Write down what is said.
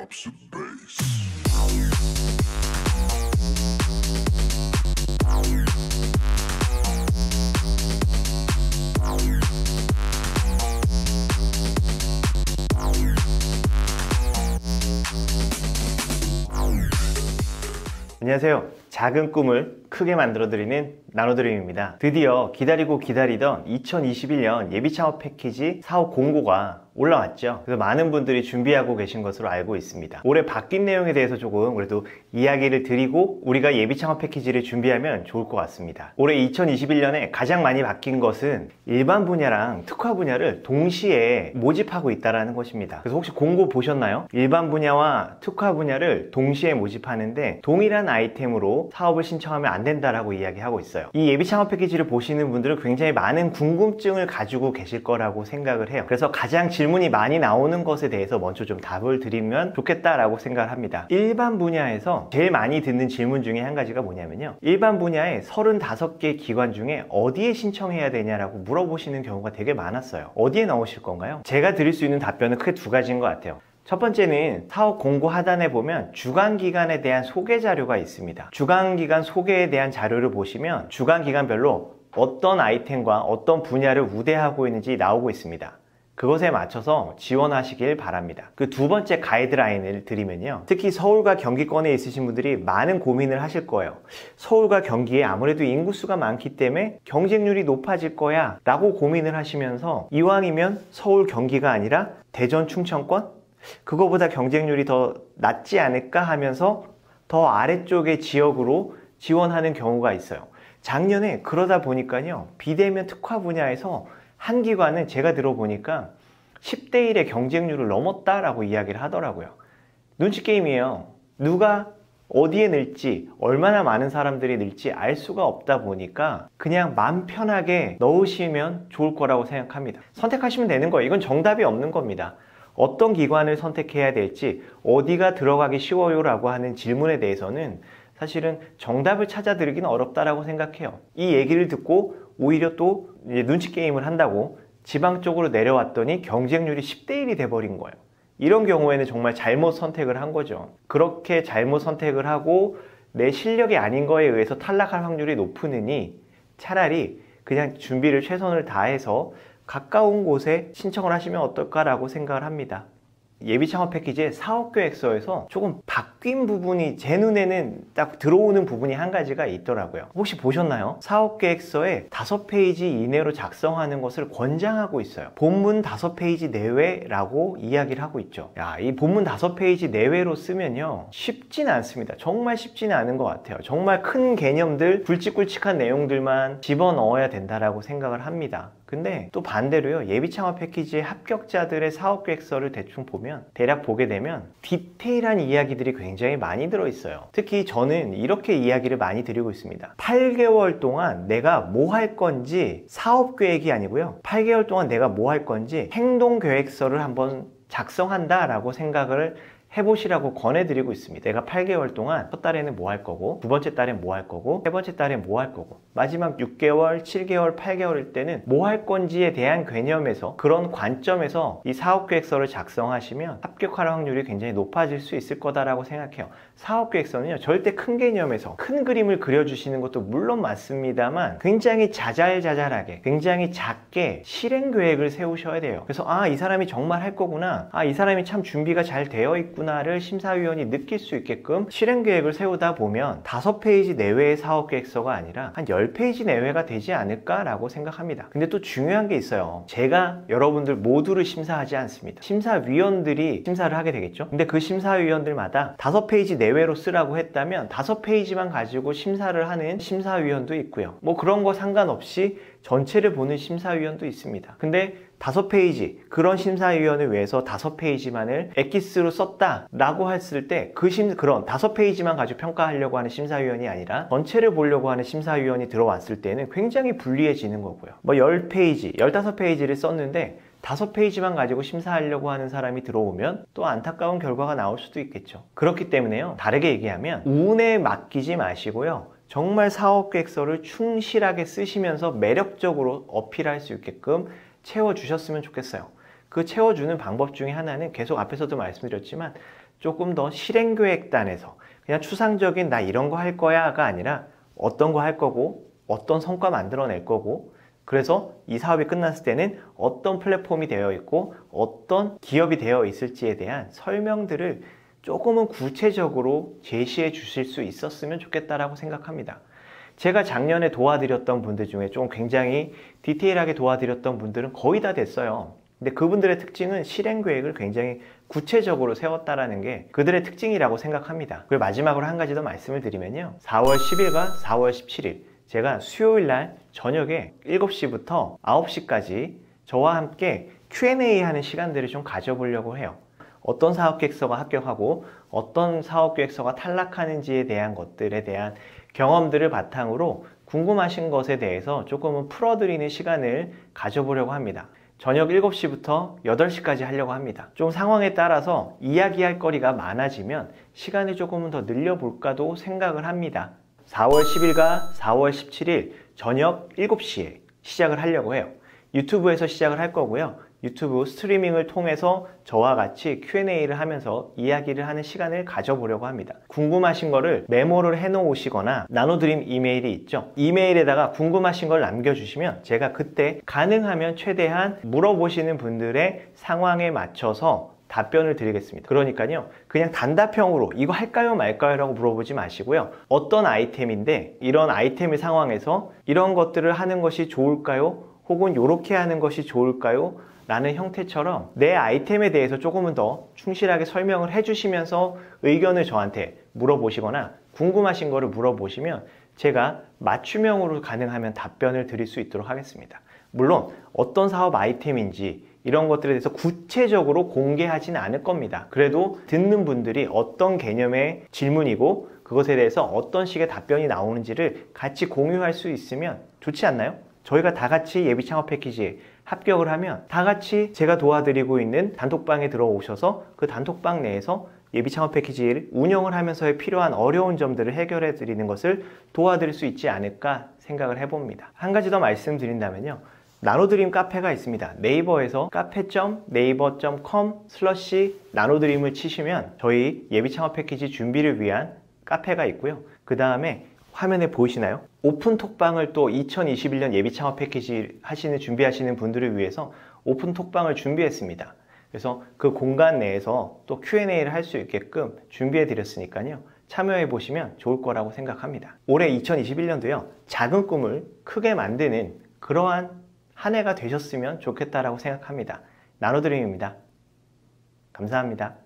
drops of bass. 안녕하세요. 작은 꿈을 크게 만들어드리는 나노드림입니다. 드디어 기다리고 기다리던 2021년 예비창업 패키지 사업 공고가 올라왔죠. 그래서 많은 분들이 준비하고 계신 것으로 알고 있습니다. 올해 바뀐 내용에 대해서 조금 그래도 이야기를 드리고 우리가 예비창업 패키지를 준비하면 좋을 것 같습니다. 올해 2021년에 가장 많이 바뀐 것은 일반 분야랑 특화 분야를 동시에 모집하고 있다는 것입니다. 그래서 혹시 공고 보셨나요? 일반 분야와 특화 분야를 동시에 모집하는데 동일한 아이템으로 사업을 신청하면 안 된다라고 이야기하고 있어요. 이 예비창업 패키지를 보시는 분들은 굉장히 많은 궁금증을 가지고 계실 거라고 생각을 해요. 그래서 가장 질문이 많이 나오는 것에 대해서 먼저 좀 답을 드리면 좋겠다라고 생각을 합니다. 일반 분야에서 제일 많이 듣는 질문 중에 한 가지가 뭐냐면요, 일반 분야의 35개 기관 중에 어디에 신청해야 되냐라고 물어보시는 경우가 되게 많았어요. 어디에 넣으실 건가요? 제가 드릴 수 있는 답변은 크게 두 가지인 것 같아요. 첫 번째는 사업 공고 하단에 보면 주관기관에 대한 소개 자료가 있습니다. 주관기관 소개에 대한 자료를 보시면 주관기관별로 어떤 아이템과 어떤 분야를 우대하고 있는지 나오고 있습니다. 그것에 맞춰서 지원하시길 바랍니다. 그 두 번째 가이드라인을 드리면요, 특히 서울과 경기권에 있으신 분들이 많은 고민을 하실 거예요. 서울과 경기에 아무래도 인구수가 많기 때문에 경쟁률이 높아질 거야 라고 고민을 하시면서 이왕이면 서울 경기가 아니라 대전 충청권? 그거보다 경쟁률이 더 낮지 않을까 하면서 더 아래쪽의 지역으로 지원하는 경우가 있어요. 작년에 그러다 보니까요, 비대면 특화 분야에서 한 기관은 제가 들어보니까 10대 1의 경쟁률을 넘었다라고 이야기를 하더라고요. 눈치 게임이에요. 누가 어디에 넣을지, 얼마나 많은 사람들이 넣을지 알 수가 없다 보니까 그냥 마음 편하게 넣으시면 좋을 거라고 생각합니다. 선택하시면 되는 거예요. 이건 정답이 없는 겁니다. 어떤 기관을 선택해야 될지, 어디가 들어가기 쉬워요 라고 하는 질문에 대해서는 사실은 정답을 찾아드리기는 어렵다라고 생각해요. 이 얘기를 듣고 오히려 또 눈치 게임을 한다고 지방 쪽으로 내려왔더니 경쟁률이 10대 1이 돼버린 거예요. 이런 경우에는 정말 잘못 선택을 한 거죠. 그렇게 잘못 선택을 하고 내 실력이 아닌 거에 의해서 탈락할 확률이 높으니 차라리 그냥 준비를 최선을 다해서 가까운 곳에 신청을 하시면 어떨까라고 생각을 합니다. 예비창업 패키지의 사업계획서에서 조금 바뀐 부분이 제 눈에는 딱 들어오는 부분이 한 가지가 있더라고요. 혹시 보셨나요? 사업계획서에 5페이지 이내로 작성하는 것을 권장하고 있어요. 본문 5페이지 내외라고 이야기를 하고 있죠. 이 본문 5페이지 내외로 쓰면요, 쉽지는 않습니다. 정말 쉽지는 않은 것 같아요. 정말 큰 개념들, 굵직굵직한 내용들만 집어넣어야 된다라고 생각을 합니다. 근데 또 반대로요, 예비창업 패키지의 합격자들의 사업계획서를 대충 보면, 대략 보게 되면 디테일한 이야기들이 굉장히 많이 들어있어요. 특히 저는 이렇게 이야기를 많이 드리고 있습니다. 8개월 동안 내가 뭐 할 건지, 사업계획이 아니고요, 8개월 동안 내가 뭐 할 건지 행동계획서를 한번 작성한다 라고 생각을 해보시라고 권해드리고 있습니다. 내가 8개월 동안 첫 달에는 뭐 할 거고, 두 번째 달엔 뭐 할 거고, 세 번째 달엔 뭐 할 거고, 마지막 6개월, 7개월, 8개월일 때는 뭐 할 건지에 대한 개념에서, 그런 관점에서 이 사업계획서를 작성하시면 합격할 확률이 굉장히 높아질 수 있을 거다라고 생각해요. 사업계획서는요, 절대 큰 개념에서 큰 그림을 그려주시는 것도 물론 맞습니다만 굉장히 자잘자잘하게, 굉장히 작게 실행계획을 세우셔야 돼요. 그래서 이 사람이 정말 할 거구나, 이 사람이 참 준비가 잘 되어 있구나를 심사위원이 느낄 수 있게끔 실행계획을 세우다 보면 5페이지 내외의 사업계획서가 아니라 한 10페이지 내외가 되지 않을까라고 생각합니다. 근데 또 중요한 게 있어요. 제가 여러분들 모두를 심사하지 않습니다. 심사위원들이 심사를 하게 되겠죠. 근데 그 심사위원들마다 5페이지 내외로 쓰라고 했다면 5페이지만 가지고 심사를 하는 심사위원도 있고요. 뭐 그런 거 상관없이 전체를 보는 심사위원도 있습니다. 근데 5페이지, 그런 심사위원을 위해서 5페이지만을 엑기스로 썼다 라고 했을 때 그런 5페이지만 가지고 평가하려고 하는 심사위원이 아니라 전체를 보려고 하는 심사위원이 들어왔을 때는 굉장히 불리해지는 거고요. 뭐 10페이지, 15페이지를 썼는데 5페이지만 가지고 심사하려고 하는 사람이 들어오면 또 안타까운 결과가 나올 수도 있겠죠. 그렇기 때문에요, 다르게 얘기하면 운에 맡기지 마시고요, 정말 사업계획서를 충실하게 쓰시면서 매력적으로 어필할 수 있게끔 채워주셨으면 좋겠어요. 그 채워주는 방법 중에 하나는 계속 앞에서도 말씀드렸지만 조금 더 실행계획단에서 그냥 추상적인 나 이런 거 할 거야가 아니라 어떤 거 할 거고 어떤 성과 만들어낼 거고 그래서 이 사업이 끝났을 때는 어떤 플랫폼이 되어 있고 어떤 기업이 되어 있을지에 대한 설명들을 조금은 구체적으로 제시해 주실 수 있었으면 좋겠다라고 생각합니다. 제가 작년에 도와드렸던 분들 중에 좀 굉장히 디테일하게 도와드렸던 분들은 거의 다 됐어요. 근데 그분들의 특징은 실행 계획을 굉장히 구체적으로 세웠다라는 게 그들의 특징이라고 생각합니다. 그리고 마지막으로 한 가지 더 말씀을 드리면요. 4월 10일과 4월 17일 제가 수요일 날 저녁에 7시부터 9시까지 저와 함께 Q&A 하는 시간들을 좀 가져보려고 해요. 어떤 사업계획서가 합격하고 어떤 사업계획서가 탈락하는지에 대한 것들에 대한 경험들을 바탕으로 궁금하신 것에 대해서 조금은 풀어드리는 시간을 가져보려고 합니다. 저녁 7시부터 8시까지 하려고 합니다. 좀 상황에 따라서 이야기할 거리가 많아지면 시간을 조금은 더 늘려볼까도 생각을 합니다. 4월 10일과 4월 17일 저녁 7시에 시작을 하려고 해요. 유튜브에서 시작을 할 거고요. 유튜브 스트리밍을 통해서 저와 같이 Q&A를 하면서 이야기를 하는 시간을 가져보려고 합니다. 궁금하신 거를 메모를 해 놓으시거나 나노드림 이메일이 있죠. 이메일에다가 궁금하신 걸 남겨주시면 제가 그때 가능하면 최대한 물어보시는 분들의 상황에 맞춰서 답변을 드리겠습니다. 그러니까요, 그냥 단답형으로 이거 할까요 말까요 라고 물어보지 마시고요. 어떤 아이템인데 이런 아이템의 상황에서 이런 것들을 하는 것이 좋을까요? 혹은 이렇게 하는 것이 좋을까요? 라는 형태처럼 내 아이템에 대해서 조금은 더 충실하게 설명을 해주시면서 의견을 저한테 물어보시거나 궁금하신 거를 물어보시면 제가 맞춤형으로 가능하면 답변을 드릴 수 있도록 하겠습니다. 물론 어떤 사업 아이템인지 이런 것들에 대해서 구체적으로 공개하지는 않을 겁니다. 그래도 듣는 분들이 어떤 개념의 질문이고 그것에 대해서 어떤 식의 답변이 나오는지를 같이 공유할 수 있으면 좋지 않나요? 저희가 다 같이 예비 창업 패키지에 합격을 하면 다 같이 제가 도와드리고 있는 단톡방에 들어오셔서 그 단톡방 내에서 예비 창업 패키지를 운영을 하면서의 필요한 어려운 점들을 해결해 드리는 것을 도와드릴 수 있지 않을까 생각을 해봅니다. 한 가지 더 말씀드린다면요. 나노드림 카페가 있습니다. 네이버에서 카페.네이버.com/나노드림을 치시면 저희 예비 창업 패키지 준비를 위한 카페가 있고요. 그 다음에 화면에 보이시나요? 오픈 톡방을 또 2021년 예비 창업 패키지 준비하시는 분들을 위해서 오픈 톡방을 준비했습니다. 그래서 그 공간 내에서 또 Q&A를 할 수 있게끔 준비해 드렸으니까요. 참여해 보시면 좋을 거라고 생각합니다. 올해 2021년도요. 작은 꿈을 크게 만드는 그러한 한 해가 되셨으면 좋겠다라고 생각합니다. 나노드림입니다. 감사합니다.